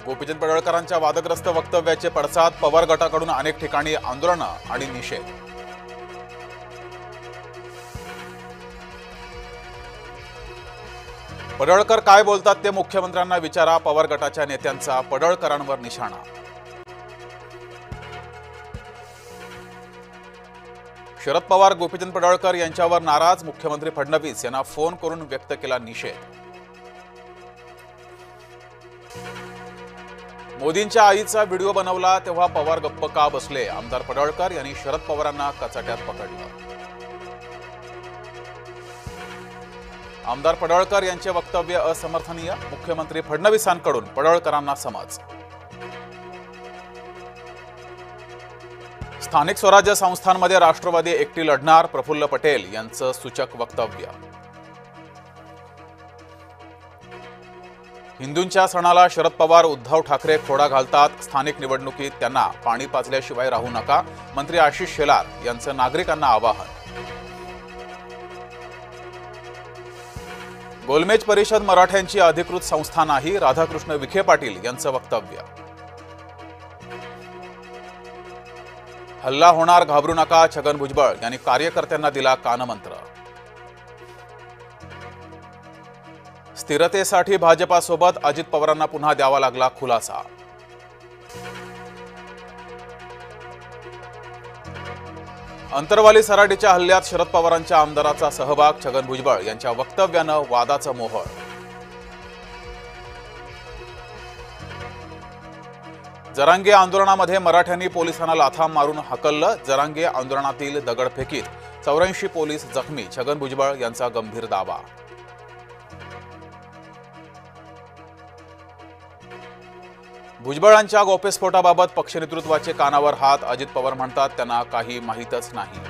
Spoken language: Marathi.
गोपीचंद पडळकरांच्या वादग्रस्त वक्तव्याचे पडसाद, पवार गटाकडून अनेक ठिकाणी आंदोलनं आणि निषेध। पडळकर काय बोलतात ते मुख्यमंत्र्यांना विचारा, पवार गटाच्या नेत्यांचा पडळकरांवर निशाणा। शरद पवार गोपीचंद पडळकर यांच्यावर नाराज, मुख्यमंत्री फडणवीस यांना फोन करून व्यक्त केला निषेध। मोदींच्या आईचा व्हिडिओ बनवला तेव्हा पवार गप्प का बसले, आमदार पडळकर यांनी शरद पवारांना कचाट्यात पकडलं। आमदार पडळकर यांचे वक्तव्य असमर्थनीय, मुख्यमंत्री फडणवीसांकडून पडळकरांना समज। स्थानिक स्वराज्य संस्थांमध्ये राष्ट्रवादी एकटी लढणार, प्रफुल्ल पटेल यांचं सूचक वक्तव्य। हिंदूंच्या सणाला शरद पवार उद्धव ठाकरे खोडा घालतात, स्थानिक निवडणुकीत त्यांना पाणी पाजल्याशिवाय राहू नका, मंत्री आशिष शेलार यांचं नागरिकांना आवाहन। गोलमेज परिषद मराठ्यांची अधिकृत संस्था नाही, राधाकृष्ण विखे पाटील यांचं वक्तव्य। हल्ला होणार घाबरू नका, छगन भुजबळ यांनी कार्यकर्त्यांना दिला कानमंत्र। स्थिरतेसाठी भाजपासोबत, अजित पवारांना पुन्हा द्यावा लागला खुलासा। अंतरवाली सराटीच्या हल्ल्यात शरद पवारांच्या आमदाराचा सहभाग, छगन भुजबळ यांच्या वक्तव्यानं वादाचं मोहोळ। जरांगे आंदोलनामध्ये मराठ्यांनी पोलिसांना लाथा मारून हकललं, जरांगे आंदोलनातील दगडफेकीत 84 पोलीस जखमी, छगन भुजबळ यांचा गंभीर दावा। भुजबळांच्या गौप्यस्फोटाबाबत पक्षनेतृत्वाचे कानावर हात, अजित पवार म्हणतात त्यांना काही माहीतच नाही।